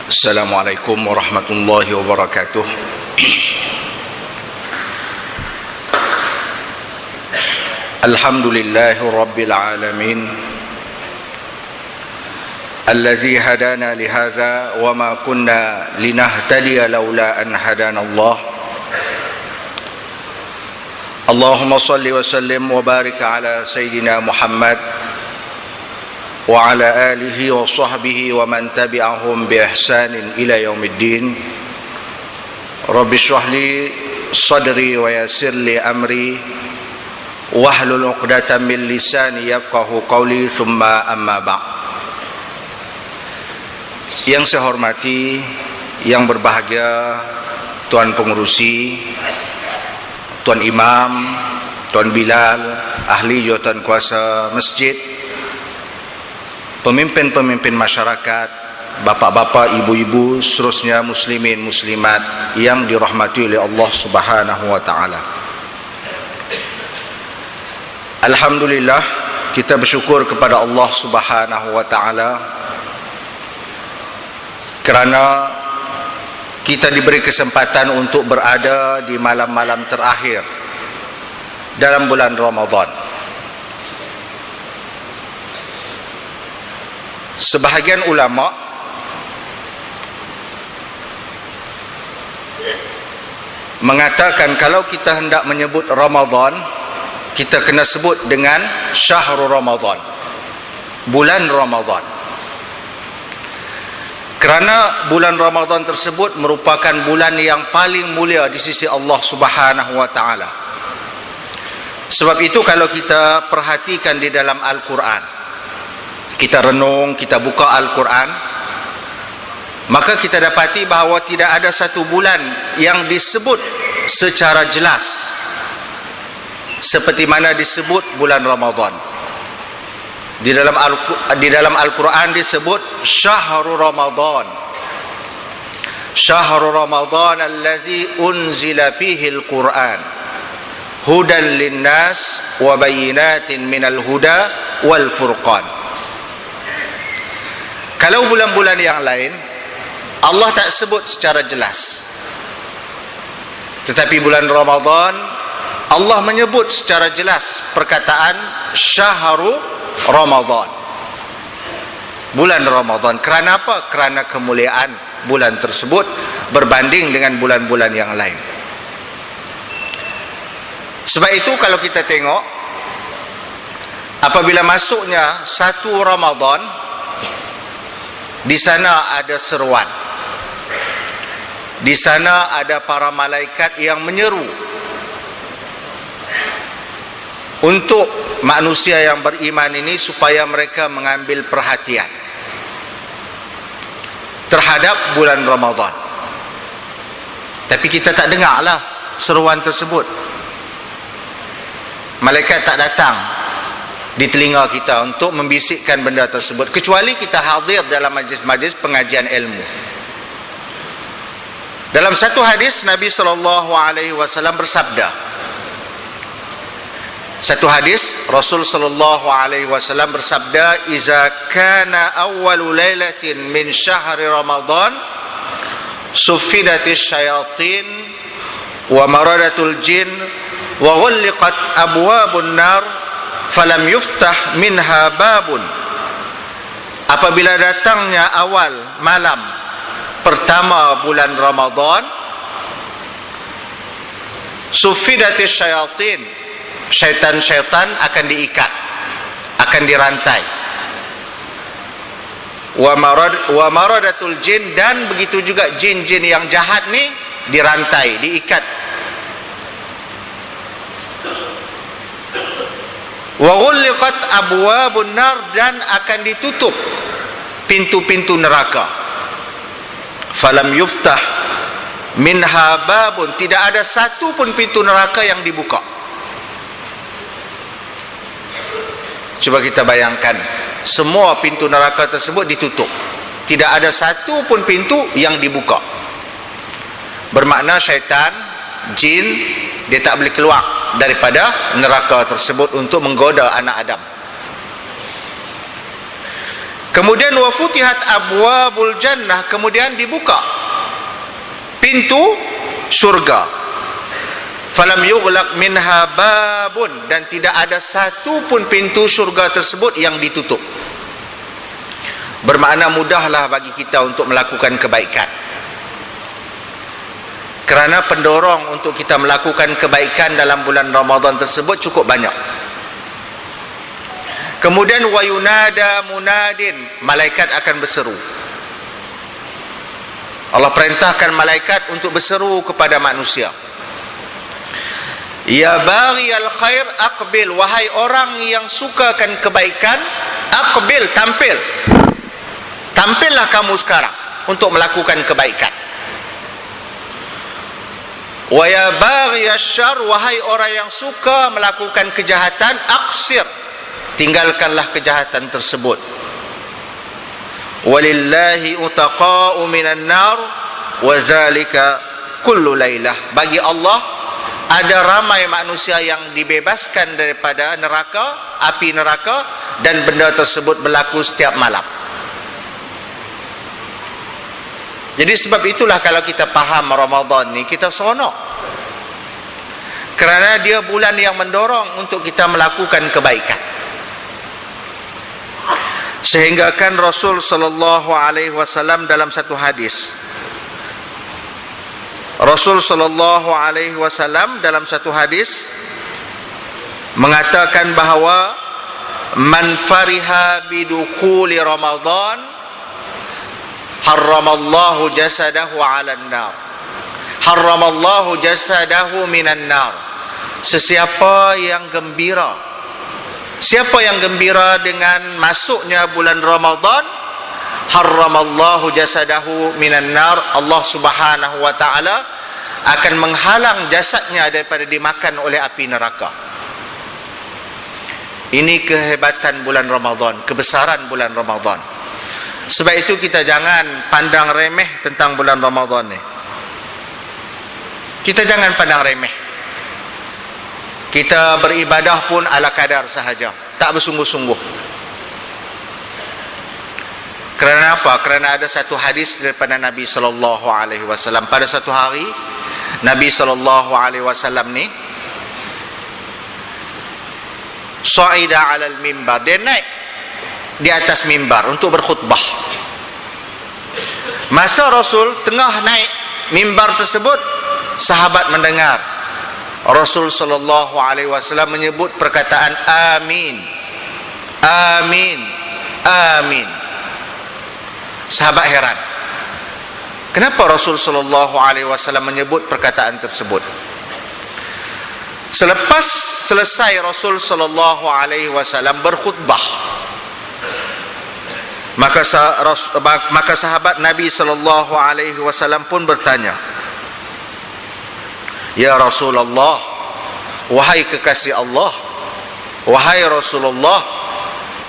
Assalamualaikum warahmatullahi wabarakatuh. Alhamdulillahi rabbil alamin, alladzi hadana lihadza wa ma kunna linahtadiya laula an hadana Allah. Allahumma salli wa sallim wa barik ala sayyidina Muhammad wa ala alihi wa sahbihi wa man tabi'ahum bi ihsanin ila yaumiddin. Rabbi shrah li sadri wa yassir li amri wahlul 'uqdatam min lisani yafqahu qawli, thumma amma ba'd. Yang saya hormati, yang berbahagia Tuan Pengurusi, Tuan Imam, Tuan Bilal, ahli jawatan kuasa masjid, pemimpin-pemimpin masyarakat, bapak-bapak, ibu-ibu, seterusnya muslimin muslimat yang dirahmati oleh Allah Subhanahu wa taala. Alhamdulillah, kita bersyukur kepada Allah Subhanahu wa taala kerana kita diberi kesempatan untuk berada di malam-malam terakhir dalam bulan Ramadan. Sebahagian ulama mengatakan kalau kita hendak menyebut Ramadan, kita kena sebut dengan Syahrul Ramadan, bulan Ramadan. Kerana bulan Ramadan tersebut merupakan bulan yang paling mulia di sisi Allah Subhanahu wa taala. Sebab itu kalau kita perhatikan di dalam Al-Quran, kita renung, kita buka Al-Quran, maka kita dapati bahawa tidak ada satu bulan yang disebut secara jelas seperti mana disebut bulan Ramadan. Di dalam Al-Quran disebut Syahrul Ramadan, Syahrul Ramadan alladzi unzila fihi al-Quran hudan linnas wa bayyinatin minal huda wal furqan. Kalau bulan-bulan yang lain Allah tak sebut secara jelas, tetapi bulan Ramadan Allah menyebut secara jelas perkataan Syahrul Ramadan, bulan Ramadan. Kerana apa? Kerana kemuliaan bulan tersebut berbanding dengan bulan-bulan yang lain. Sebab itu kalau kita tengok, apabila masuknya satu Ramadan, di sana ada seruan, di sana ada para malaikat yang menyeru untuk manusia yang beriman ini supaya mereka mengambil perhatian terhadap bulan Ramadan. Tapi kita tak dengarlah seruan tersebut. Malaikat tak datang di telinga kita untuk membisikkan benda tersebut, kecuali kita hadir dalam majlis-majlis pengajian ilmu. Dalam satu hadis Nabi SAW bersabda, satu hadis Rasul sallallahu alaihi wasallam bersabda, "Iza kana awwalu lailatin min syahri Ramadan suffidatis syayatin wa maradatul jin wa ghulliqat abwabun nar falam yuftah minha babun." Apabila datangnya awal malam pertama bulan Ramadan, suffidatis syayatin, syaitan-syaitan akan diikat, akan dirantai. Wa maradatul jin, dan begitu juga jin-jin yang jahat ni dirantai, diikat. Wa ghulliqat abwabun nar, dan akan ditutup pintu-pintu neraka. Falam yuftah minha babun, tidak ada satu pun pintu neraka yang dibuka. Cuba kita bayangkan, semua pintu neraka tersebut ditutup, tidak ada satu pun pintu yang dibuka. Bermakna syaitan, jin, dia tak boleh keluar daripada neraka tersebut untuk menggoda anak Adam. Kemudian wa futihat abwabul jannah, kemudian dibuka pintu surga. Falam yughlaq minha babun, dan tidak ada satu pun pintu surga tersebut yang ditutup. Bermakna mudahlah bagi kita untuk melakukan kebaikan. Kerana pendorong untuk kita melakukan kebaikan dalam bulan Ramadan tersebut cukup banyak. Kemudian wa yunada munadin, malaikat akan berseru. Allah perintahkan malaikat untuk berseru kepada manusia. Ya baghiyal khair aqbil, wahai orang yang sukakan kebaikan, aqbil, tampil. Tampillah kamu sekarang untuk melakukan kebaikan. Wa ya baghiyasy syarr, wahai orang yang suka melakukan kejahatan, aqsir, tinggalkanlah kejahatan tersebut. Walillahi utaqa'u minan nar wa zalika kullu lailah, bagi Allah ada ramai manusia yang dibebaskan daripada neraka, api neraka, dan benda tersebut berlaku setiap malam. Jadi sebab itulah kalau kita faham Ramadan ni, kita seronok. Kerana dia bulan yang mendorong untuk kita melakukan kebaikan. Sehingga kan Rasul sallallahu alaihi wasallam dalam satu hadis, Rasul sallallahu alaihi wasallam dalam satu hadis mengatakan bahawa man fariha bidukuli Ramadan harramallahu jasadahu 'alan nar, harramallahu jasadahu minan nar. Sesiapa yang gembira, siapa yang gembira dengan masuknya bulan Ramadan, harramallahu jasadahu minan nar, Allah Subhanahu wa taala akan menghalang jasadnya daripada dimakan oleh api neraka. Ini kehebatan bulan Ramadan, kebesaran bulan Ramadan. Sebab itu kita jangan pandang remeh tentang bulan Ramadan ni. Kita jangan pandang remeh. Kita beribadah pun ala kadar sahaja, tak bersungguh-sungguh. Kerana apa? Kerana ada satu hadis daripada Nabi sallallahu alaihi wasallam. Pada satu hari Nabi sallallahu alaihi wasallam ni sa'ida 'alal mimbar, dia naik di atas mimbar untuk berkhutbah. Masa Rasul tengah naik mimbar tersebut, sahabat mendengar Rasul sallallahu alaihi wasallam menyebut perkataan amin, amin, amin. Sahabat heran, kenapa Rasul sallallahu alaihi wasallam menyebut perkataan tersebut? Selepas selesai Rasul sallallahu alaihi wasallam berkhutbah, maka sahabat Nabi sallallahu alaihi wasallam pun bertanya, ya Rasulullah, wahai kekasih Allah, wahai Rasulullah,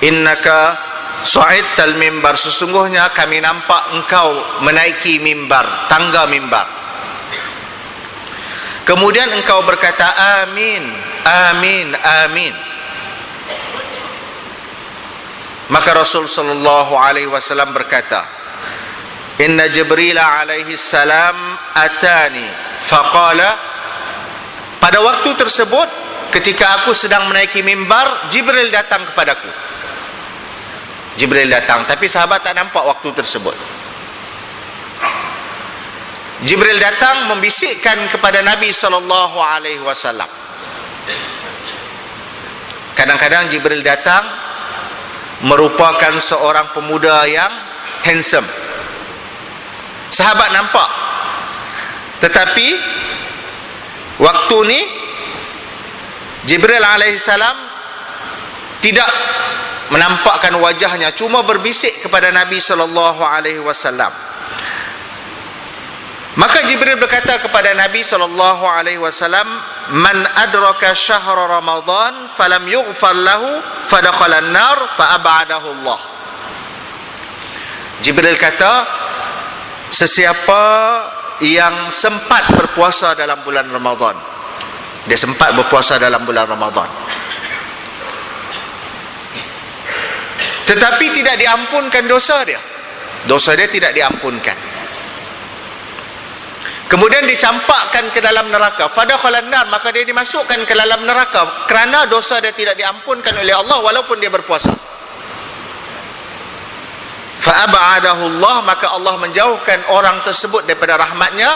innaka sa'idtal mimbar, sesungguhnya kami nampak engkau menaiki mimbar, tangga mimbar. Kemudian engkau berkata amin, amin, amin. Maka Rasul sallallahu alaihi wasallam berkata, inna Jibril alaihi salam atani faqala, pada waktu tersebut ketika aku sedang menaiki mimbar, Jibril datang kepadaku. Jibril datang, tapi sahabat tak nampak waktu tersebut. Jibril datang membisikkan kepada Nabi sallallahu alaihi wasallam. Kadang-kadang Jibril datang merupakan seorang pemuda yang handsome. Sahabat nampak. Tetapi waktu ni Jibril alaihissalam tidak menampakkan wajahnya, cuma berbisik kepada Nabi sallallahu alaihi wasallam. Maka Jibril berkata kepada Nabi sallallahu alaihi wasallam, man adraka syahra Ramadan falam yughfar lahu fadakhala an-nar fa ab'adahu Allah. Jibril kata, sesiapa yang sempat berpuasa dalam bulan Ramadan, dia sempat berpuasa dalam bulan Ramadan, tetapi tidak diampunkan dosa dia. Dosa dia tidak diampunkan. Kemudian dicampakkan ke dalam neraka. Fadakhalan nar, maka dia dimasukkan ke dalam neraka kerana dosa dia tidak diampunkan oleh Allah walaupun dia berpuasa. Fa'ab'adahu Allah, maka Allah menjauhkan orang tersebut daripada rahmatnya.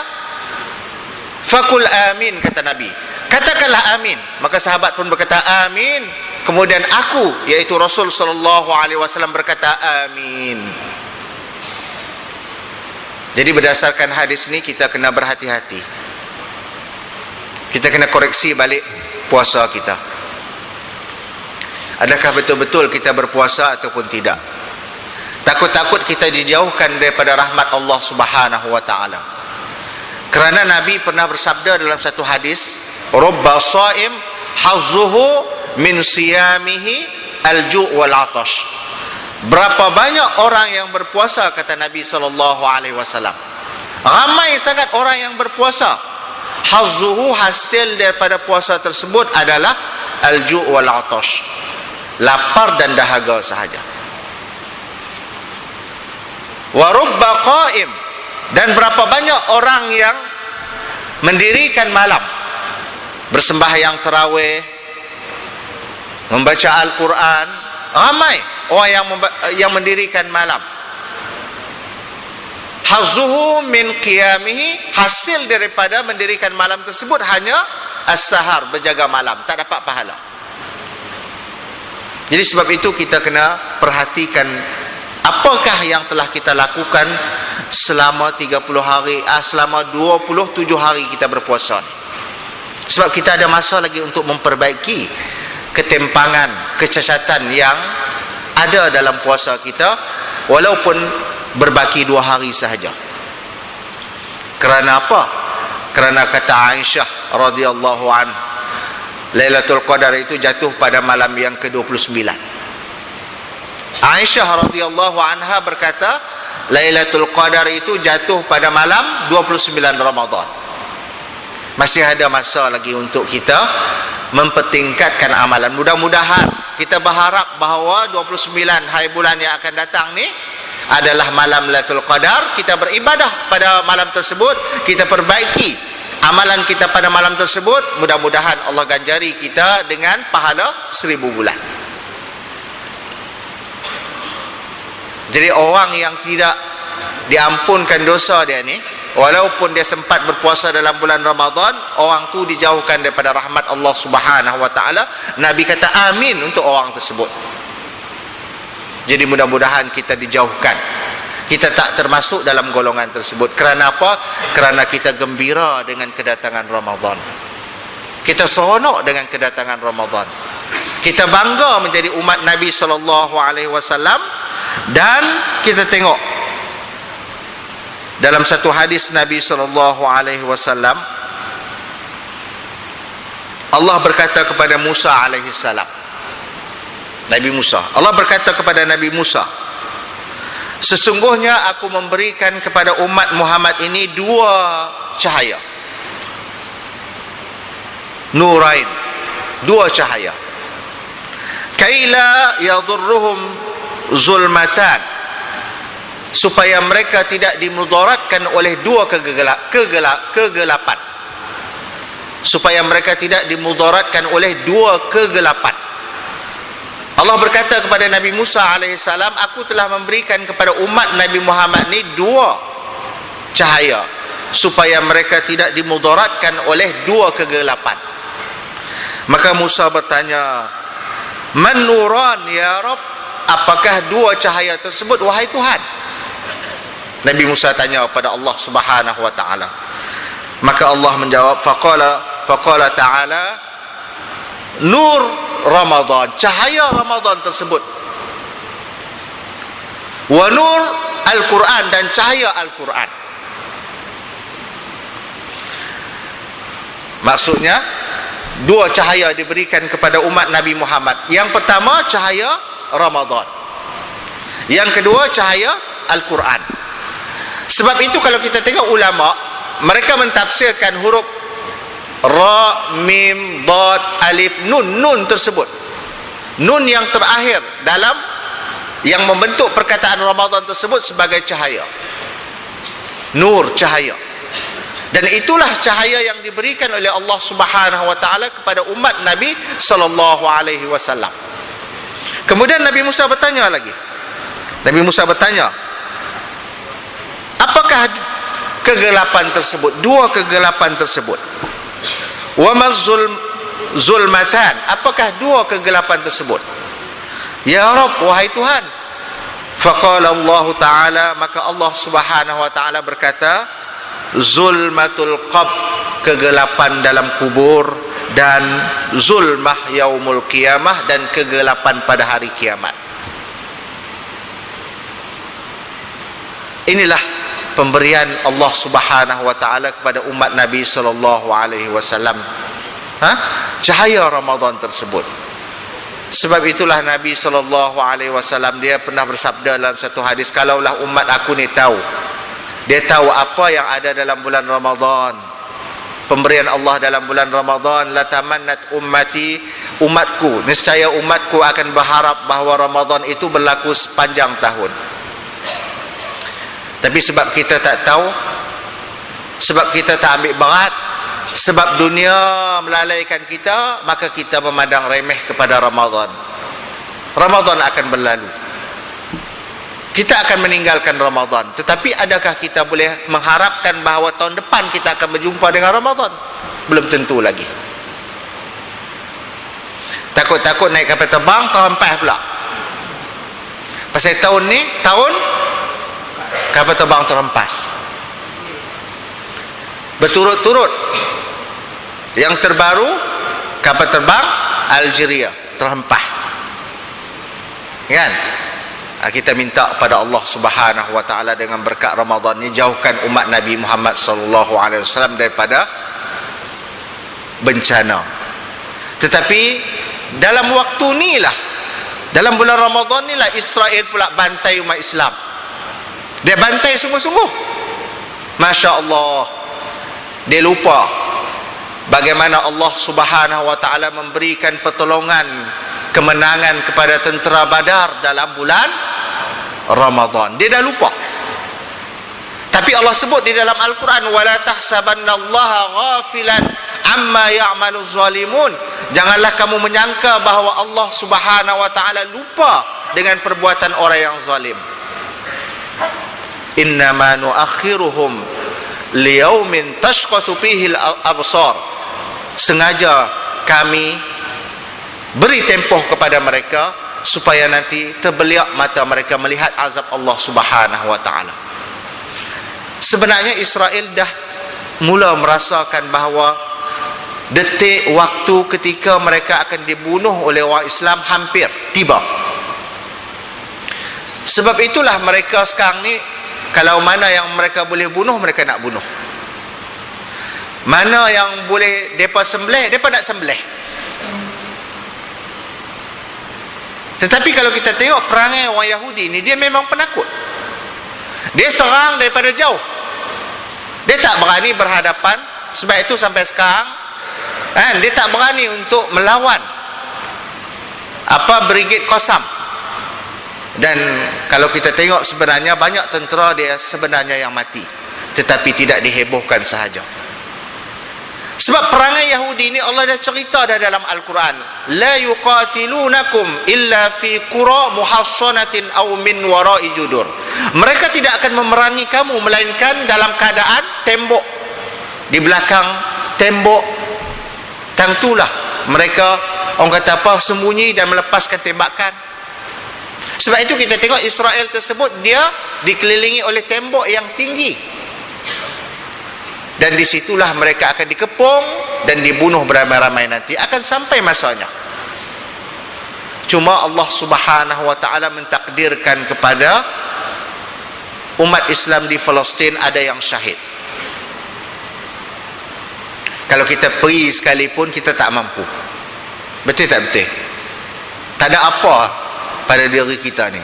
Fakul amin, kata Nabi. Katakanlah amin. Maka sahabat pun berkata amin. Kemudian aku, iaitu Rasul sallallahu alaihi wasallam, berkata amin. Jadi berdasarkan hadis ni kita kena berhati-hati. Kita kena koreksi balik puasa kita. Adakah betul-betul kita berpuasa ataupun tidak? Takut-takut kita dijauhkan daripada rahmat Allah Subhanahu wa taala. Kerana Nabi pernah bersabda dalam satu hadis, "Rubba shaim hazzuhu min siyamihi al-ju' wal 'atash." Berapa banyak orang yang berpuasa, kata Nabi SAW, ramai sangat orang yang berpuasa, hazzuhu, hasil daripada puasa tersebut adalah al-ju' wal 'atash, lapar dan dahaga sahaja. Wa rubba qa'im, dan berapa banyak orang yang mendirikan malam, bersembahyang tarawih, membaca Al-Quran. Ramai orang yang mendirikan malam. Hazzuhu min qiyamihi, hasil daripada mendirikan malam tersebut hanya as-sahar, berjaga malam, tak dapat pahala. Jadi sebab itu kita kena perhatikan apakah yang telah kita lakukan selama 30 hari, selama 27 hari kita berpuasa. Sebab kita ada masa lagi untuk memperbaiki ketimpangan, kecacatan yang ada dalam puasa kita, walaupun berbaki 2 hari sahaja. Kerana apa? Kerana kata Aisyah radhiyallahu anha, Lailatul Qadar itu jatuh pada malam yang ke-29. Aisyah radhiyallahu anha berkata, Lailatul Qadar itu jatuh pada malam 29 Ramadan. Masih ada masa lagi untuk kita mempertingkatkan amalan. Mudah-mudahan kita berharap bahawa 29 hari bulan yang akan datang ni adalah malam Lailatul Qadar. Kita beribadah pada malam tersebut, kita perbaiki amalan kita pada malam tersebut. Mudah-mudahan Allah ganjari kita dengan pahala 1000 bulan. Jadi orang yang tidak diampunkan dosa dia ni, walaupun dia sempat berpuasa dalam bulan Ramadan, orang tu dijauhkan daripada rahmat Allah Subhanahu wa taala. Nabi kata amin untuk orang tersebut. Jadi mudah-mudahan kita dijauhkan. Kita tak termasuk dalam golongan tersebut. Kerana apa? Kerana kita gembira dengan kedatangan Ramadan. Kita seronok dengan kedatangan Ramadan. Kita bangga menjadi umat Nabi sallallahu alaihi wasallam. Dan kita tengok dalam satu hadis Nabi sallallahu alaihi wasallam, Allah berkata kepada Musa alaihi salam, Nabi Musa, Allah berkata kepada Nabi Musa, sesungguhnya aku memberikan kepada umat Muhammad ini 2 cahaya, nurain, 2 cahaya, kaila yadurruhum zulmatan, supaya mereka tidak dimudaratkan oleh 2 kegelapan, supaya mereka tidak dimudaratkan oleh 2 kegelapan. Allah berkata kepada Nabi Musa alaihissalam, aku telah memberikan kepada umat Nabi Muhammad ni 2 cahaya, supaya mereka tidak dimudaratkan oleh 2 kegelapan. Maka Musa bertanya, man nuran ya Rabb, apakah 2 cahaya tersebut wahai Tuhan? Nabi Musa tanya kepada Allah Subhanahu wa taala. Maka Allah menjawab, faqala ta'ala, nur Ramadan, cahaya Ramadan tersebut, wa nur Al-Quran, dan cahaya Al-Quran. Maksudnya 2 cahaya diberikan kepada umat Nabi Muhammad. Yang pertama cahaya Ramadan, yang kedua cahaya Al-Quran. Sebab itu kalau kita tengok ulama, mereka mentafsirkan huruf Ra, Mim, Dad, Alif, Nun, Nun tersebut, Nun yang terakhir dalam yang membentuk perkataan Ramadan tersebut sebagai cahaya, nur, cahaya. Dan itulah cahaya yang diberikan oleh Allah Subhanahu wa taala kepada umat Nabi sallallahu alaihi wasallam. Kemudian Nabi Musa bertanya lagi. Nabi Musa bertanya, apakah kegelapan tersebut, dua kegelapan tersebut? Wa zulmatan, apakah dua kegelapan tersebut? Ya Rabb, wahai Tuhan. Faqala Allah taala, maka Allah Subhanahu wa taala berkata, zulmatul qabr, kegelapan dalam kubur, dan zulmah yaumul qiyamah, dan kegelapan pada hari kiamat. Inilah pemberian Allah Subhanahu wa taala kepada umat Nabi sallallahu alaihi wasallam, cahaya Ramadan tersebut. Sebab itulah Nabi sallallahu alaihi wasallam dia pernah bersabda dalam satu hadis, kalaulah umat aku ni tahu, dia tahu apa yang ada dalam bulan Ramadan, pemberian Allah dalam bulan Ramadan, la tamannat ummati, umatku, niscaya umatku akan berharap bahawa Ramadan itu berlaku sepanjang tahun. Tapi sebab kita tak tahu, sebab kita tak ambil berat, sebab dunia melalaikan kita, maka kita memandang remeh kepada Ramadan. Ramadan akan berlalu, kita akan meninggalkan Ramadan. Tetapi adakah kita boleh mengharapkan bahawa tahun depan kita akan berjumpa dengan Ramadan? Belum tentu lagi. Takut-takut naik kapal terbang terhempas pula. Pasal tahun ni, tahun kapal terbang terhempas. Berturut-turut. Yang terbaru, kapal terbang Algeria terhempas. Kan? Kita minta kepada Allah Subhanahu wa taala dengan berkat Ramadan ni, jauhkan umat Nabi Muhammad sallallahu alaihi wasallam daripada bencana. Tetapi dalam waktu ni lah, dalam bulan Ramadan ni lah, Israel pula bantai umat Islam. Dia bantai sungguh-sungguh. Masya Allah. Dia lupa bagaimana Allah Subhanahu wa taala memberikan pertolongan, kemenangan kepada tentera Badar dalam bulan Ramadan. Dia dah lupa. Tapi Allah sebut di dalam Al-Quran, wala tahsabannallaha ghafilan amma ya'maluz zalimun. Janganlah kamu menyangka bahawa Allah Subhanahu wa taala lupa dengan perbuatan orang yang zalim. Innama nuakhiruhum liyaumin tashqasu fihi al-absar. Sengaja kami beri tempoh kepada mereka supaya nanti terbeliak mata mereka melihat azab Allah Subhanahu wa taala. Sebenarnya Israel dah mula merasakan bahawa detik waktu ketika mereka akan dibunuh oleh orang Islam hampir tiba. Sebab itulah mereka sekarang ni, kalau mana yang mereka boleh bunuh, mereka nak bunuh. Mana yang boleh mereka sembelih, mereka nak sembelih. Tetapi kalau kita tengok perangai orang Yahudi ni, dia memang penakut. Dia serang daripada jauh. Dia tak berani berhadapan. Sebab itu sampai sekarang dia tak berani untuk melawan Brigade Qassam. Dan kalau kita tengok, sebenarnya banyak tentera dia sebenarnya yang mati, tetapi tidak dihebohkan sahaja. Sebab perangai Yahudi ni Allah dah cerita dah dalam Al-Quran, la yuqatilunakum illa fi qura muhassanatin aw min wara'i judur. Mereka tidak akan memerangi kamu melainkan dalam keadaan tembok, di belakang tembok. Tentulah mereka, orang kata apa, sembunyi dan melepaskan tembakan. Sebab itu kita tengok Israel tersebut, dia dikelilingi oleh tembok yang tinggi. Dan disitulah mereka akan dikepung dan dibunuh beramai-ramai nanti. Akan sampai masanya. Cuma Allah Subhanahu wa taala mentakdirkan kepada umat Islam di Palestin ada yang syahid. Kalau kita pergi sekalipun, kita tak mampu. Betul tak betul? Tak ada apa pada diri kita ni,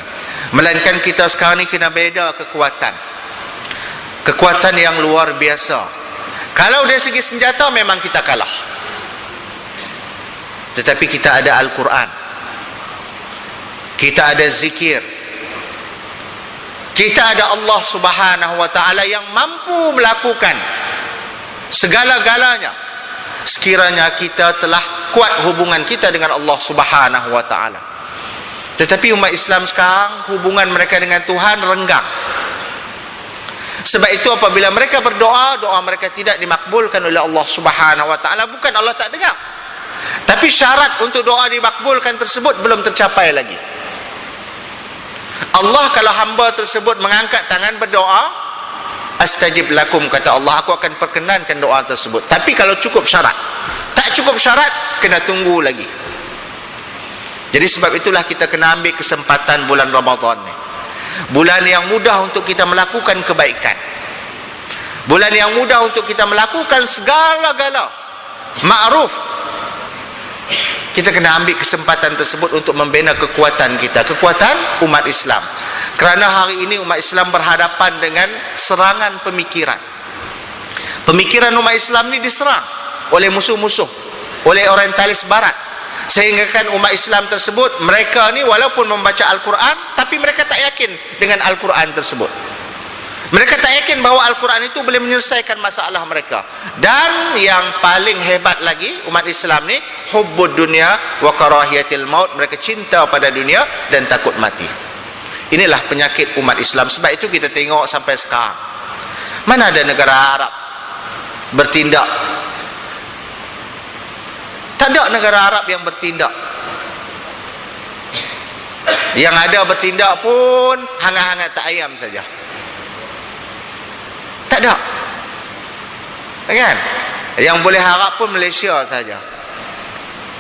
melainkan kita sekarang ni kena beda kekuatan. Kekuatan yang luar biasa. Kalau dari segi senjata memang kita kalah, tetapi kita ada Al-Quran, kita ada zikir, Kita ada Allah Subhanahu wa ta'ala yang mampu melakukan segala-galanya sekiranya kita telah kuat hubungan kita dengan Allah Subhanahu wa ta'ala. Tetapi umat Islam sekarang hubungan mereka dengan Tuhan renggang. Sebab itu apabila mereka berdoa, doa mereka tidak dimakbulkan oleh Allah Subhanahu wa ta'ala. Bukan Allah tak dengar, tapi syarat untuk doa dimakbulkan tersebut belum tercapai lagi. Allah kalau hamba tersebut mengangkat tangan berdoa, astajib lakum, kata Allah, aku akan perkenankan doa tersebut. Tapi kalau cukup syarat, tak cukup syarat, kena tunggu lagi. Jadi sebab itulah kita kena ambil kesempatan bulan Ramadan ni, bulan yang mudah untuk kita melakukan kebaikan, bulan yang mudah untuk kita melakukan segala-gala ma'ruf. Kita kena ambil kesempatan tersebut untuk membina kekuatan kita, kekuatan umat Islam. Kerana hari ini umat Islam berhadapan dengan serangan pemikiran. Pemikiran umat Islam ni diserang oleh musuh-musuh, oleh orientalis barat. Sehingga kan umat Islam tersebut, mereka ni walaupun membaca Al-Quran, tapi mereka tak yakin dengan Al-Quran tersebut. Mereka tak yakin bahawa Al-Quran itu boleh menyelesaikan masalah mereka. Dan yang paling hebat lagi, umat Islam ni hubbud dunia wa karahiyatil maut. Mereka cinta pada dunia dan takut mati. Inilah penyakit umat Islam. Sebab itu kita tengok sampai sekarang, mana ada negara Arab bertindak? Tak ada negara Arab yang bertindak. Yang ada bertindak pun hangat-hangat tak ayam saja. Tak ada, kan? Yang boleh harap pun Malaysia saja.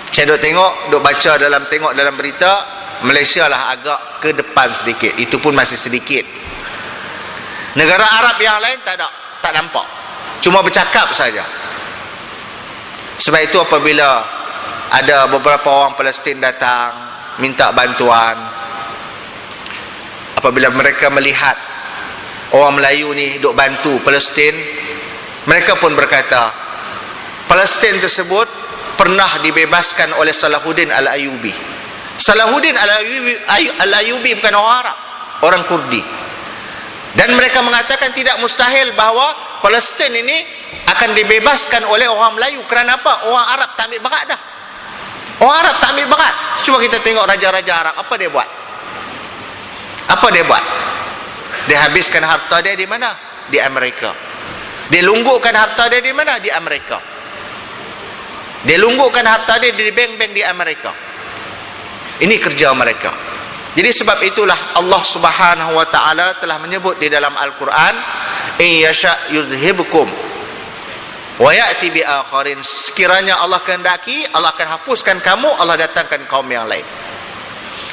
Saya duk baca tengok dalam berita, Malaysia lah agak ke depan sedikit. Itu pun masih sedikit. Negara Arab yang lain tak ada, tak nampak, cuma bercakap saja. Sebab itu apabila ada beberapa orang Palestin datang minta bantuan, apabila mereka melihat orang Melayu ni duk bantu Palestin, mereka pun berkata, Palestin tersebut pernah dibebaskan oleh Salahuddin Al-Ayyubi. Salahuddin Al-Ayyubi bukan orang Arab, orang Kurdi. Dan mereka mengatakan tidak mustahil bahawa Palestin ini akan dibebaskan oleh orang Melayu. Kerana apa? Orang Arab tak ambil berat dah. Orang Arab tak ambil berat. Cuba kita tengok raja-raja Arab, apa dia buat? Apa dia buat? Dia habiskan harta dia di mana? Di Amerika. Dia lunggukkan harta dia di mana? Di Amerika. Dia lunggukkan harta dia di bank-bank di Amerika. Ini kerja mereka. Jadi sebab itulah Allah Subhanahu wa ta'ala telah menyebut di dalam Al-Quran, in yasha' yuzhibkum wa ya'ti bi akharin. Sekiranya Allah kehendaki, Allah akan hapuskan kamu, Allah datangkan kaum yang lain.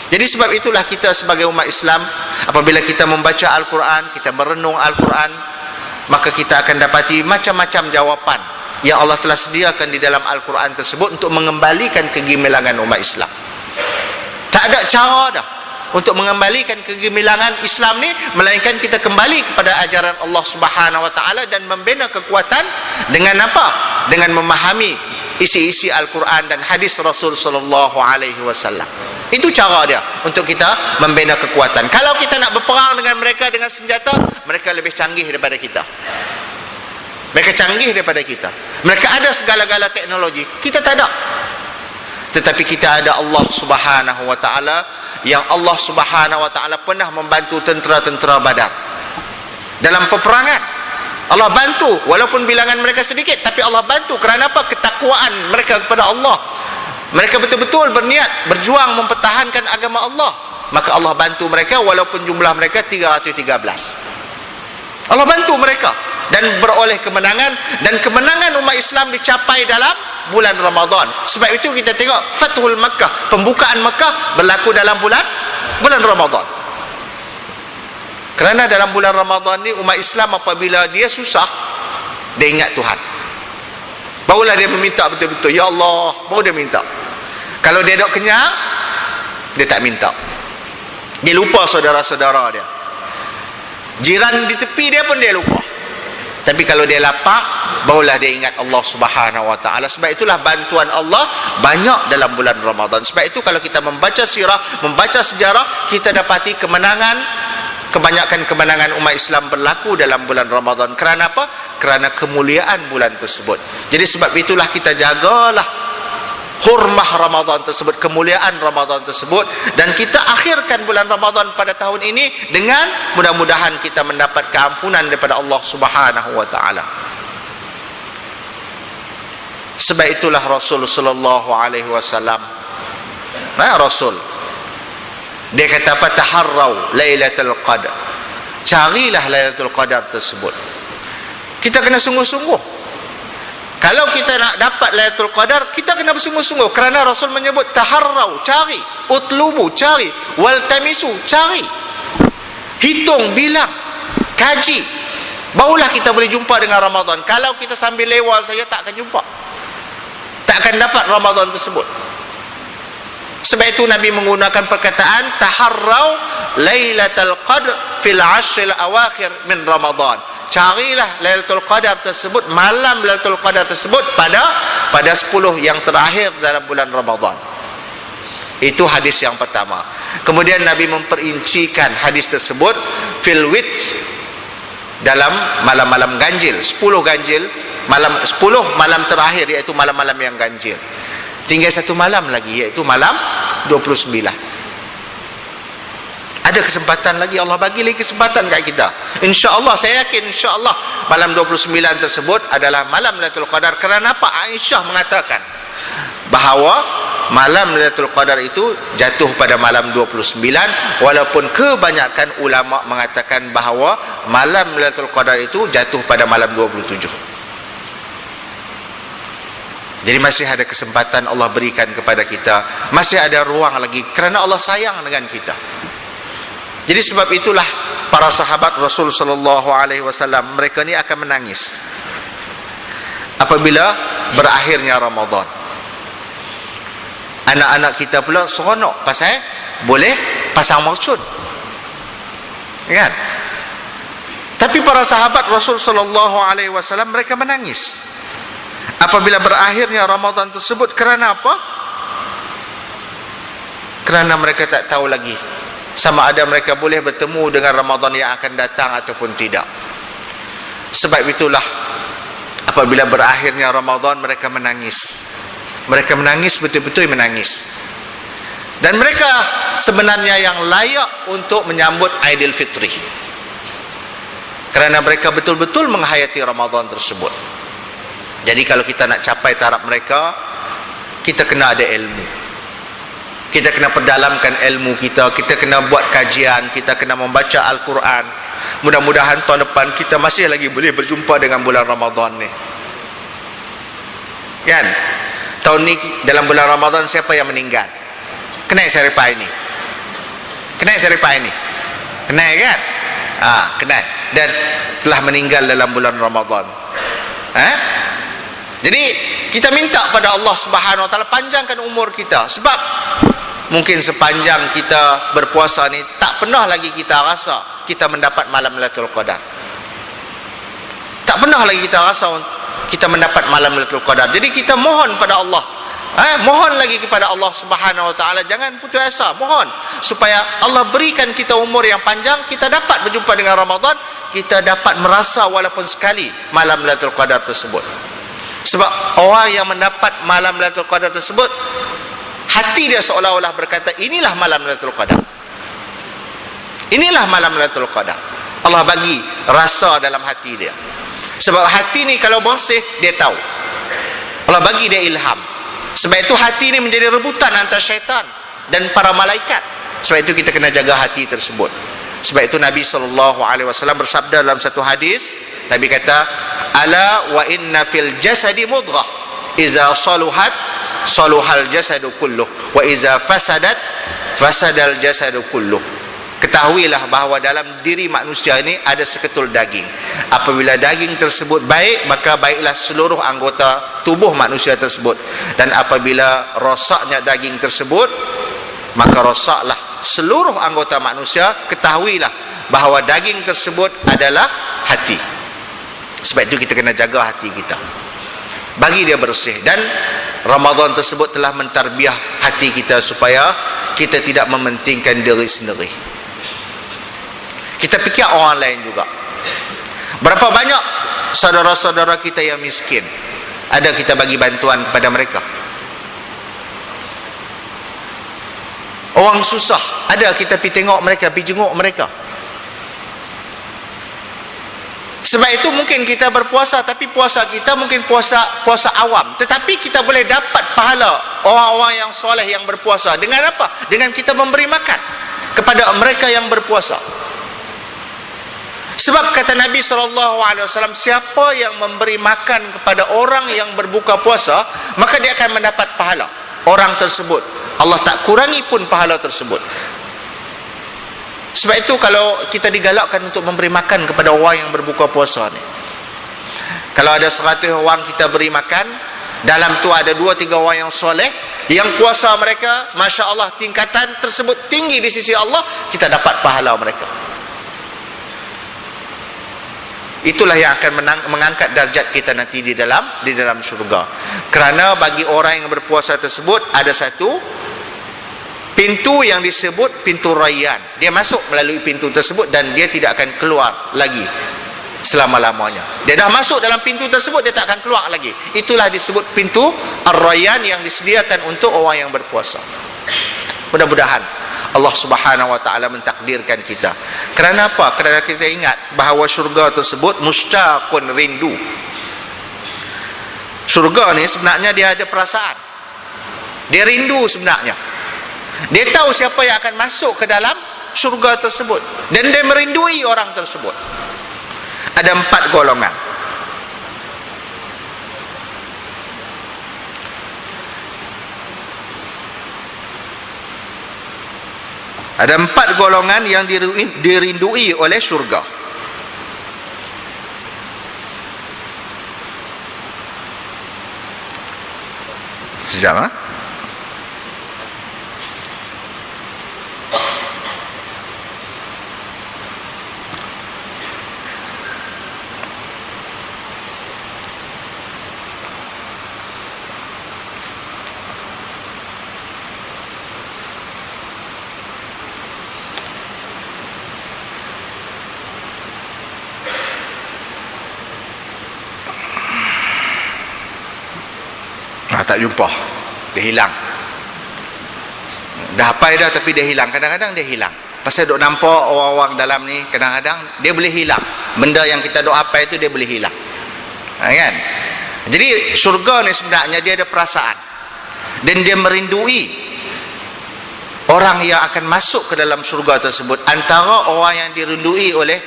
Jadi sebab itulah kita sebagai umat Islam, apabila kita membaca Al-Quran, kita merenung Al-Quran, maka kita akan dapati macam-macam jawapan yang Allah telah sediakan di dalam Al-Quran tersebut untuk mengembalikan kegemilangan umat Islam. Tak ada cara dah untuk mengembalikan kegemilangan Islam ni, melainkan kita kembali kepada ajaran Allah Subhanahu wa ta'ala dan membina kekuatan dengan apa? Dengan memahami isi-isi Al-Quran dan hadis Rasul sallallahu alaihi wasallam. Itu cara dia untuk kita membina kekuatan. Kalau kita nak berperang dengan mereka dengan senjata, mereka lebih canggih daripada kita. Mereka canggih daripada kita. Mereka ada segala-gala teknologi, kita tak ada. Tetapi kita ada Allah Subhanahu wa ta'ala, yang Allah Subhanahu wa ta'ala pernah membantu tentera-tentera Badar dalam peperangan. Allah bantu, walaupun bilangan mereka sedikit, tapi Allah bantu. Kerana apa? Ketakwaan mereka kepada Allah. Mereka betul-betul berniat berjuang mempertahankan agama Allah, maka Allah bantu mereka walaupun jumlah mereka 313. Allah bantu mereka dan beroleh kemenangan, dan kemenangan umat Islam dicapai dalam bulan Ramadan. Sebab itu kita tengok Fathul Makkah, pembukaan Makkah berlaku dalam bulan Ramadan. Kerana dalam bulan Ramadan ni umat Islam apabila dia susah, dia ingat Tuhan, barulah dia meminta betul-betul, ya Allah, baru dia minta. Kalau dia dok kenyang, dia tak minta, dia lupa saudara-saudara dia, jiran di tepi dia pun dia lupa. Tapi kalau dia lapar, barulah dia ingat Allah Subhanahu wa ta'ala. Sebab itulah bantuan Allah banyak dalam bulan Ramadan. Sebab itu kalau kita membaca sirah, membaca sejarah, kita dapati kemenangan kebanyakan kemenangan umat Islam berlaku dalam bulan Ramadan. Kerana apa? Kerana kemuliaan bulan tersebut. Jadi sebab itulah kita jagalah hurmah Ramadan tersebut, kemuliaan Ramadan tersebut, dan kita akhirkan bulan Ramadan pada tahun ini dengan mudah-mudahan kita mendapat keampunan daripada Allah Subhanahu wa taala. Sebab itulah Rasul sallallahu alaihi wasallam, Rasul dia kata apa? Taharrau Lailatul Qadar. Carilah Lailatul Qadar tersebut. Kita kena sungguh-sungguh. Kalau kita nak dapat Lailatul Qadar, kita kena bersungguh-sungguh. Kerana Rasul menyebut taharrau, cari, utlubu, cari, waltamisu, cari. Hitung, bilang, kaji. Barulah kita boleh jumpa dengan Ramadan. Kalau kita sambil lewat saja, tak akan jumpa. Tak akan dapat Ramadan tersebut. Sebab itu Nabi menggunakan perkataan taharrau Lailatul Qadr fil ashril awakhir min Ramadan. Carilah Lailatul Qadar tersebut, malam Lailatul Qadar tersebut pada 10 yang terakhir dalam bulan Ramadan. Itu hadis yang pertama. Kemudian Nabi memperincikan hadis tersebut fil witr, dalam malam-malam ganjil, 10 ganjil, malam 10 malam terakhir, iaitu malam-malam yang ganjil. Tinggal satu malam lagi, iaitu malam 29. Ada kesempatan lagi, Allah bagi lagi kesempatan kat kita. InsyaAllah, saya yakin insyaAllah malam 29 tersebut adalah malam Lailatul Qadar. Kerana apa? Aisyah mengatakan bahawa malam Lailatul Qadar itu jatuh pada malam 29, walaupun kebanyakan ulama mengatakan bahawa malam Lailatul Qadar itu jatuh pada malam 27. Jadi masih ada kesempatan Allah berikan kepada kita, masih ada ruang lagi, kerana Allah sayang dengan kita. Jadi sebab itulah para sahabat Rasul sallallahu alaihi wasallam, mereka ni akan menangis apabila berakhirnya Ramadan. Anak-anak kita pula seronok pasal boleh pasang maksud, kan? Tapi para sahabat Rasul sallallahu alaihi wasallam, mereka menangis apabila berakhirnya Ramadan tersebut. Kerana apa? Kerana mereka tak tahu lagi sama ada mereka boleh bertemu dengan Ramadan yang akan datang ataupun tidak. Sebab itulah apabila berakhirnya Ramadan, mereka menangis. Mereka menangis, betul-betul menangis. Dan mereka sebenarnya yang layak untuk menyambut Aidilfitri, kerana mereka betul-betul menghayati Ramadan tersebut. Jadi kalau kita nak capai taraf mereka, kita kena ada ilmu. Kita kena perdalamkan ilmu kita, kita kena buat kajian, kita kena membaca Al-Quran. Mudah-mudahan tahun depan kita masih lagi boleh berjumpa dengan bulan Ramadan ni, kan? Tahun ni dalam bulan Ramadan siapa yang meninggal? Kena Syarifah ini, kena Syarifah ini, kena kan? Kena, dan telah meninggal dalam bulan Ramadan. Jadi kita minta pada Allah Subhanahu wa taala panjangkan umur kita. Sebab mungkin sepanjang kita berpuasa ni tak pernah lagi kita rasa kita mendapat malam Lailatul Qadar. Tak pernah lagi kita rasa kita mendapat malam Lailatul Qadar. Jadi kita mohon pada Allah, mohon lagi kepada Allah Subhanahu wa taala, jangan putus asa, mohon supaya Allah berikan kita umur yang panjang, kita dapat berjumpa dengan Ramadan, kita dapat merasa walaupun sekali malam Lailatul Qadar tersebut. Sebab orang yang mendapat malam Lailatul Qadar tersebut, hati dia seolah-olah berkata, inilah malam Lailatul Qadar, inilah malam Lailatul Qadar. Allah bagi rasa dalam hati dia. Sebab hati ni kalau bersih, dia tahu. Allah bagi dia ilham. Sebab itu hati ni menjadi rebutan antara syaitan dan para malaikat. Sebab itu kita kena jaga hati tersebut. Sebab itu Nabi SAW bersabda dalam satu hadis, Nabi kata, ala wa inna fil jasadi mudghah, iza saluhat saluhal jasadu kulluh, wa iza fasadat fasadal jasadu kulluh. Ketahuilah bahawa dalam diri manusia ini ada seketul daging. Apabila daging tersebut baik, maka baiklah seluruh anggota tubuh manusia tersebut. Dan apabila rosaknya daging tersebut, maka rosaklah seluruh anggota manusia. Ketahuilah bahawa daging tersebut adalah hati. Sebab itu kita kena jaga hati kita, bagi dia bersih. Dan Ramadan tersebut telah mentarbiah hati kita supaya kita tidak mementingkan diri sendiri. Kita fikir orang lain juga. Berapa banyak saudara-saudara kita yang miskin, ada kita bagi bantuan kepada mereka. Orang susah, ada kita pergi tengok mereka, pergi jenguk mereka. Sebab itu mungkin kita berpuasa, tapi puasa kita mungkin puasa awam, tetapi kita boleh dapat pahala orang-orang yang soleh yang berpuasa. Dengan apa? Dengan kita memberi makan kepada mereka yang berpuasa. Sebab kata Nabi SAW, siapa yang memberi makan kepada orang yang berbuka puasa, maka dia akan mendapat pahala orang tersebut. Allah tak kurangi pun pahala tersebut. Sebab itu kalau kita digalakkan untuk memberi makan kepada orang yang berbuka puasa ni, kalau ada 100 orang kita beri makan, dalam tu ada 2-3 orang yang soleh, yang puasa mereka, Masya Allah, tingkatan tersebut tinggi di sisi Allah, kita dapat pahala mereka. Itulah yang akan mengangkat darjat kita nanti di dalam syurga. Kerana bagi orang yang berpuasa tersebut ada satu pintu yang disebut pintu Rayyan. Dia masuk melalui pintu tersebut dan dia tidak akan keluar lagi selama-lamanya. Dia dah masuk dalam pintu tersebut, dia tak akan keluar lagi. Itulah disebut pintu Ar-Rayyan yang disediakan untuk orang yang berpuasa. Mudah-mudahan Allah Subhanahu wa taala mentakdirkan kita. Kerana apa? Kerana kita ingat bahawa syurga tersebut mustaqun, rindu. Syurga ni sebenarnya dia ada perasaan. Dia rindu sebenarnya. Dia tahu siapa yang akan masuk ke dalam syurga tersebut dan dia merindui orang tersebut. Ada 4 golongan. Ada 4 golongan yang dirindui oleh syurga. Sejam, ha? Tak jumpa, dia hilang. Dah hafal dah tapi dia hilang. Kadang-kadang dia hilang. Pasal duk nampak orang-orang dalam ni, kadang-kadang dia boleh hilang. Benda yang kita duk hafal itu dia boleh hilang. Kan? Jadi syurga ni sebenarnya dia ada perasaan dan dia merindui orang yang akan masuk ke dalam syurga tersebut. Antara orang yang dirindui oleh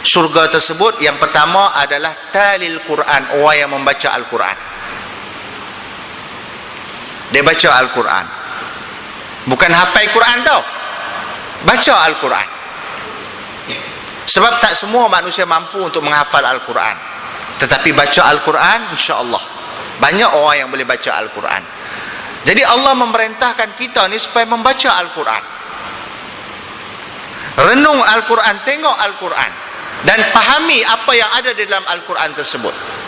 syurga tersebut, yang pertama adalah talil Quran, orang yang membaca Al-Quran. Dia baca Al-Quran, bukan hafal Quran tau, baca Al-Quran. Sebab tak semua manusia mampu untuk menghafal Al-Quran, tetapi baca Al-Quran insya-Allah banyak orang yang boleh baca Al-Quran. Jadi Allah memerintahkan kita ni supaya membaca Al-Quran, renung Al-Quran, tengok Al-Quran dan fahami apa yang ada di dalam Al-Quran tersebut.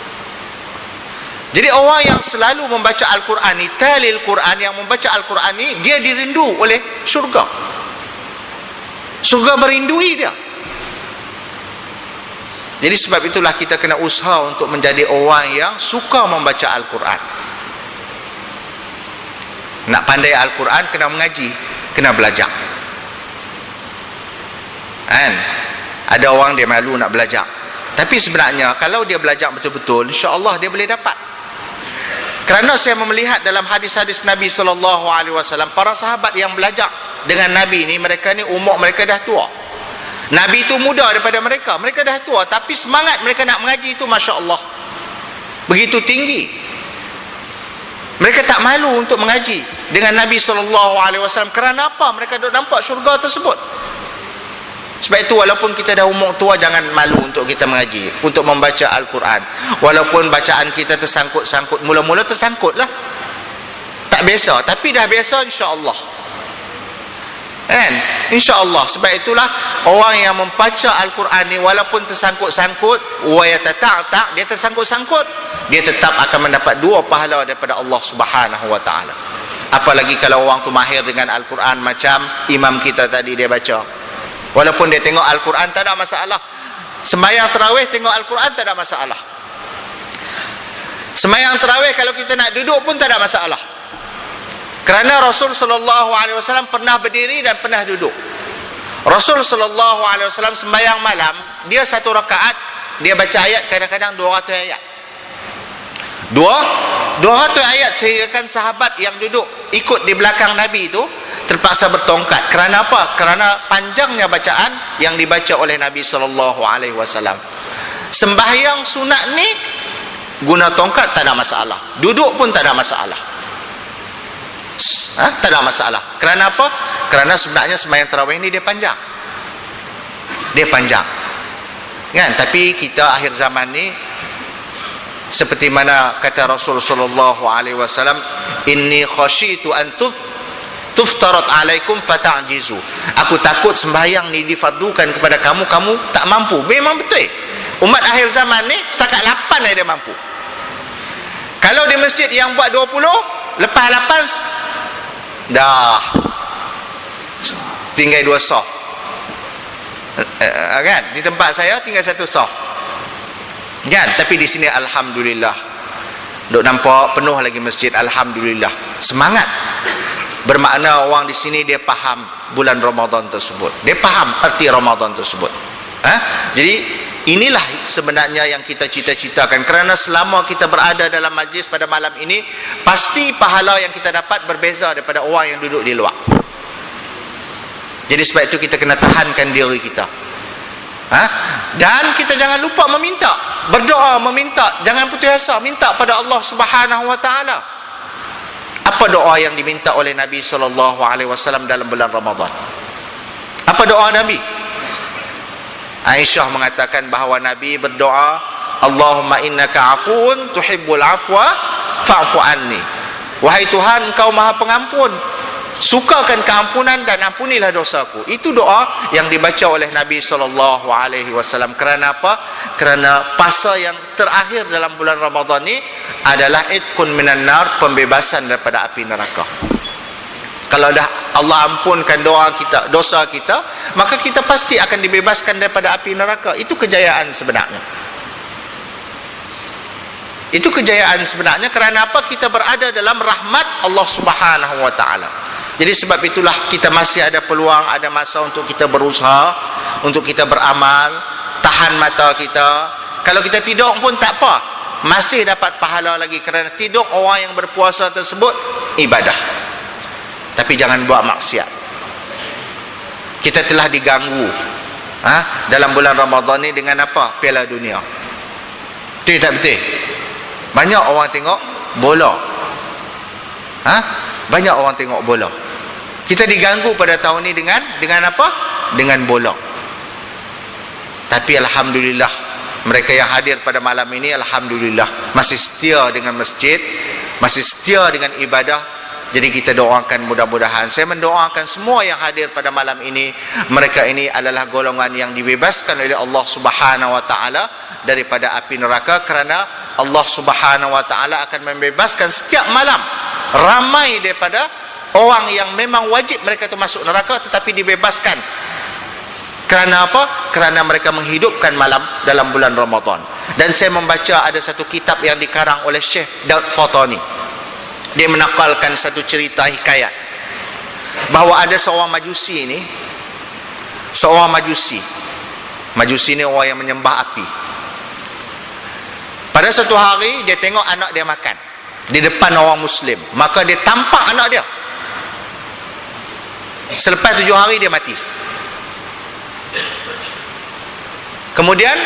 Jadi orang yang selalu membaca Al-Quran ni, talil Quran, yang membaca Al-Quran ni, dia dirindu oleh syurga. Syurga merindui dia. Jadi sebab itulah kita kena usaha untuk menjadi orang yang suka membaca Al-Quran. Nak pandai Al-Quran, kena mengaji, kena belajar. Kan? Ada orang dia malu nak belajar. Tapi sebenarnya kalau dia belajar betul-betul, insya-Allah dia boleh dapat. Kerana saya melihat dalam hadis-hadis Nabi SAW, para sahabat yang belajar dengan Nabi ni, mereka ni umur mereka dah tua. Nabi itu muda daripada mereka, mereka dah tua, tapi semangat mereka nak mengaji itu Masya Allah begitu tinggi. Mereka tak malu untuk mengaji dengan Nabi SAW. Kerana apa? Mereka duk nampak syurga tersebut. Sebab itu walaupun kita dah umur tua, jangan malu untuk kita mengaji, untuk membaca Al-Quran. Walaupun bacaan kita tersangkut-sangkut, mula-mula tersangkut lah, tak biasa, tapi dah biasa insya-Allah. Kan? Insya-Allah. Sebab itulah orang yang membaca Al-Quran ni, walaupun tersangkut-sangkut, dia tersangkut-sangkut, dia tetap akan mendapat 2 pahala daripada Allah Subhanahu wa taala. Apalagi kalau orang tu mahir dengan Al-Quran macam imam kita tadi dia baca. Walaupun dia tengok Al-Quran tak ada masalah. Sembahyang tarawih tengok Al-Quran tak ada masalah. Sembahyang tarawih kalau kita nak duduk pun tak ada masalah. Kerana Rasul sallallahu alaihi wasallam pernah berdiri dan pernah duduk. Rasul sallallahu alaihi wasallam sembahyang malam, dia satu rakaat dia baca ayat kadang-kadang 200 ayat. 200 ayat, sehingga kan sahabat yang duduk ikut di belakang Nabi itu terpaksa bertongkat. Kerana apa? Kerana panjangnya bacaan yang dibaca oleh Nabi sallallahu alaihi wasallam. Sembahyang sunat ni guna tongkat tak ada masalah. Duduk pun tak ada masalah. Tak ada masalah. Kerana apa? Kerana sebenarnya sembahyang tarawih ni dia panjang. Dia panjang. Kan? Tapi kita akhir zaman ni seperti mana kata Rasul sallallahu alaihi wasallam, inni khasyitu an tuftarat alaikum fata'jizu. Aku takut sembahyang ni difardukan kepada kamu, kamu tak mampu. Memang betul. Umat akhir zaman ni setakat 8 dia mampu. Kalau di masjid yang buat 20, lepas 8 dah tinggal 2 saf. Kan? Di tempat saya tinggal 1 saf. Kan? Tapi di sini alhamdulillah. Duk nampak penuh lagi masjid, alhamdulillah. Semangat. Bermakna orang di sini dia faham bulan Ramadan tersebut. Dia faham arti Ramadan tersebut. Jadi inilah sebenarnya yang kita cita-citakan. Kerana selama kita berada dalam majlis pada malam ini, pasti pahala yang kita dapat berbeza daripada orang yang duduk di luar. Jadi sebab itu kita kena tahankan diri kita. Dan kita jangan lupa meminta, berdoa, meminta, jangan putus asa, minta pada Allah Subhanahu wa taala. Apa doa yang diminta oleh Nabi sallallahu alaihi wasallam dalam bulan Ramadan? Apa doa Nabi? Aisyah mengatakan bahawa Nabi berdoa, Allahumma innaka afuun tuhibbul afwa fa'fu anni. Wahai Tuhan, Engkau Maha Pengampun, sukakan keampunan dan ampunilah dosaku. Itu doa yang dibaca oleh Nabi sallallahu alaihi wasallam. Kerana apa? Kerana fasa yang terakhir dalam bulan Ramadan ni adalah itqun minan nar, pembebasan daripada api neraka. Kalau dah Allah ampunkan dosa kita, maka kita pasti akan dibebaskan daripada api neraka. Itu kejayaan sebenarnya. Itu kejayaan sebenarnya. Kerana apa? Kita berada dalam rahmat Allah Subhanahu wa taala. Jadi sebab itulah kita masih ada peluang, ada masa untuk kita berusaha, untuk kita beramal, tahan mata kita. Kalau kita tidur pun tak apa, masih dapat pahala lagi. Kerana tidur orang yang berpuasa tersebut ibadah. Tapi jangan buat maksiat. Kita telah diganggu dalam bulan Ramadan ni dengan apa? Piala Dunia. Itu tak betul. Banyak orang tengok bola. Banyak orang tengok bola. Kita diganggu pada tahun ni dengan apa? Dengan bola. Tapi alhamdulillah, mereka yang hadir pada malam ini alhamdulillah masih setia dengan masjid, masih setia dengan ibadah. Jadi kita doakan mudah-mudahan, saya mendoakan semua yang hadir pada malam ini, mereka ini adalah golongan yang dibebaskan oleh Allah Subhanahu wa taala daripada api neraka. Kerana Allah Subhanahu wa taala akan membebaskan setiap malam ramai daripada orang yang memang wajib mereka itu masuk neraka, tetapi dibebaskan. Kerana apa? Kerana mereka menghidupkan malam dalam bulan Ramadan. Dan saya membaca ada satu kitab yang dikarang oleh Syekh Daud Fatani. Dia menakalkan satu cerita hikayat bahawa ada seorang majusi ni, majusi ni orang yang menyembah api. Pada satu hari dia tengok anak dia makan di depan orang Muslim, maka dia tampak anak dia. Selepas 7 hari dia mati. Kemudian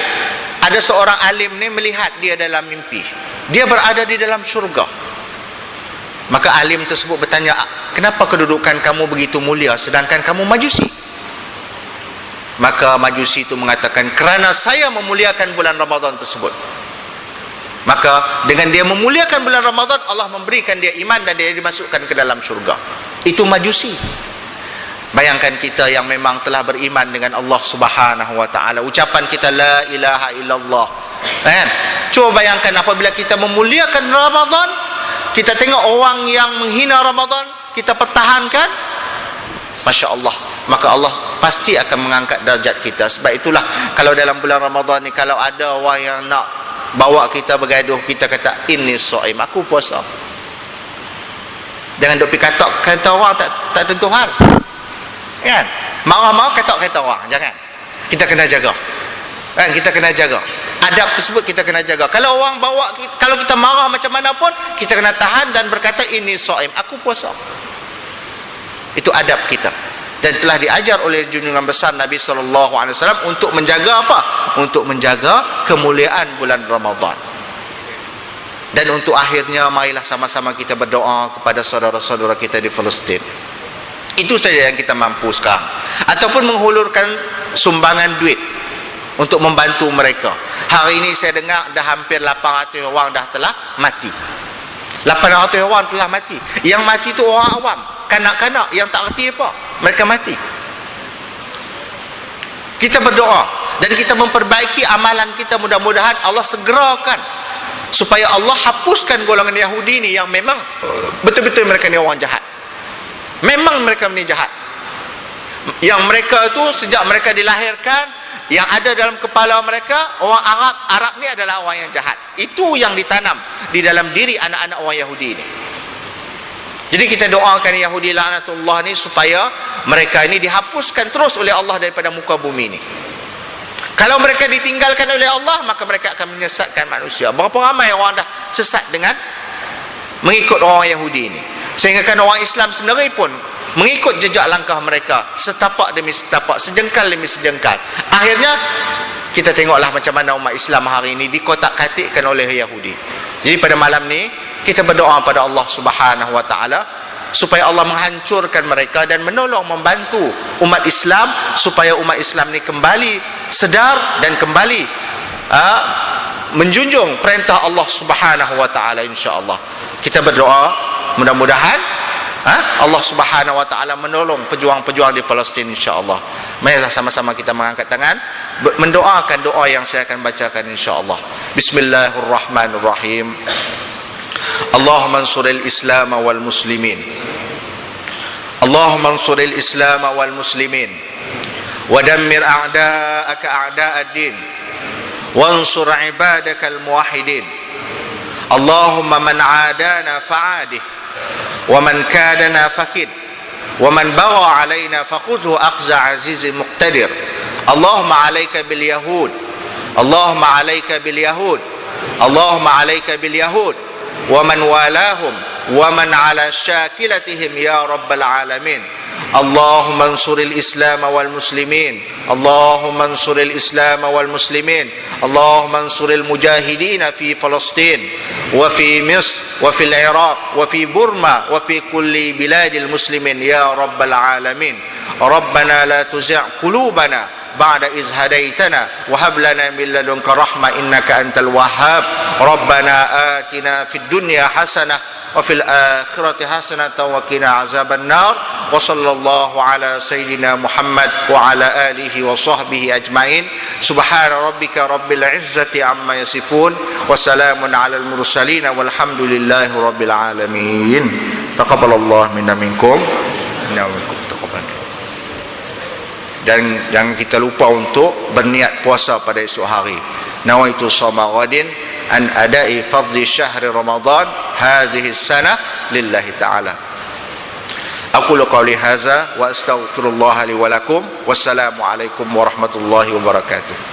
ada seorang alim ni melihat dia dalam mimpi, dia berada di dalam syurga. Maka alim tersebut bertanya, kenapa kedudukan kamu begitu mulia sedangkan kamu majusi? Maka majusi itu mengatakan, kerana saya memuliakan bulan Ramadan tersebut. Maka dengan dia memuliakan bulan Ramadan, Allah memberikan dia iman dan dia dimasukkan ke dalam syurga. Itu majusi. Bayangkan kita yang memang telah beriman dengan Allah Subhanahu wa taala, ucapan kita la ilaha illallah. Kan? Cuba bayangkan apabila kita memuliakan Ramadan, kita tengok orang yang menghina Ramadan, kita pertahankan, Masya Allah, maka Allah pasti akan mengangkat darjat kita. Sebab itulah kalau dalam bulan Ramadan ni, kalau ada orang yang nak bawa kita bergaduh, kita kata inni shaim, aku puasa. Jangan duk pergi kata orang tak tentu hal, kan? Marah-marah kata orang, jangan. Kita kena jaga, kan? Kita kena jaga adab tersebut, kita kena jaga. Kalau orang bawa, kalau kita marah macam mana pun, kita kena tahan dan berkata inni shaim, aku puasa. Itu adab kita, dan telah diajar oleh junjungan besar Nabi SAW untuk menjaga apa? Untuk menjaga kemuliaan bulan Ramadan. Dan untuk akhirnya, marilah sama-sama kita berdoa kepada saudara-saudara kita di Palestin. Itu saja yang kita mampu sekarang. Ataupun menghulurkan sumbangan duit untuk membantu mereka. Hari ini saya dengar dah hampir 800 orang dah telah mati. 800 orang telah mati. Yang mati tu orang awam, kanak-kanak yang tak erti apa, mereka mati. Kita berdoa dan kita memperbaiki amalan kita, mudah-mudahan Allah segerakan supaya Allah hapuskan golongan Yahudi ni yang memang betul-betul mereka ni orang jahat. Memang mereka ni jahat. Yang mereka tu sejak mereka dilahirkan, yang ada dalam kepala mereka, orang Arab ni adalah orang yang jahat. Itu yang ditanam di dalam diri anak-anak orang Yahudi ni. Jadi kita doakan Yahudi laknatullah ni supaya mereka ini dihapuskan terus oleh Allah daripada muka bumi ni. Kalau mereka ditinggalkan oleh Allah, maka mereka akan menyesatkan manusia. Berapa ramai orang dah sesat dengan mengikut orang Yahudi ini, sehingga kan orang Islam sendiri pun mengikut jejak langkah mereka, setapak demi setapak, sejengkal demi sejengkal. Akhirnya kita tengoklah macam mana umat Islam hari ini dikotak-katikkan oleh Yahudi. Jadi pada malam ni kita berdoa pada Allah Subhanahu wa taala supaya Allah menghancurkan mereka dan menolong, membantu umat Islam supaya umat Islam ni kembali sedar dan kembali menjunjung perintah Allah Subhanahu wa taala, insya-Allah. Kita berdoa mudah-mudahan Allah Subhanahu wa taala menolong pejuang-pejuang di Palestin, insya-Allah. Marilah sama-sama kita mengangkat tangan mendoakan doa yang saya akan bacakan, insya-Allah. Bismillahirrahmanirrahim. Allahumma ansuril Islam wal muslimin. Allahumma ansuril Islam wal muslimin wa dammir a'da'aka a'da'ad-din wansur ibadakal muwahhidin. Allahumma man 'adana fa'adih wa man kadana fakid wa man bagha 'alaina fakhudhu akhza 'azizin muqtadir. Allahumma 'alaika bil yahud. Allahumma 'alaika bil yahud. Allahumma 'alaika bil yahud wa man walahum wa man ala syakilatihim ya rabbal alamin. Allahumma ansuril Islam wal muslimin. Allahumma ansuril Islam wal muslimin. Allahumma ansuril mujahidin fi Palestin wa fi Misr wa fil Iraq wa fi Burma wa fi kulli biladil muslimin ya rabbal alamin. Rabbana la tuzigh qulubana ba'da iz hadaitana wa hab lana min ladunka rahmah innaka antal wahhab. Rabbana atina fid dunya hasanah wa fil akhirati hasanah wa qina azaban nar. Wa sallallahu ala sayyidina Muhammad wa ala alihi wa sahbihi ajmain. Subhana rabbika rabbil izzati amma yasifun wa salamun alal mursalin walhamdulillahi rabbil alamin. Taqabbalallahu minna minkum inna minkum taqabbal. Dan jangan kita lupa untuk berniat puasa pada esok hari. Nawaitu shoma ghadin an adai fardhi syahri Ramadan hadhihi sanah lillahi ta'ala. Aqulu qawli hadza wa astaghfirullah li wa lakum. Wassalamu alaikum warahmatullahi wabarakatuh.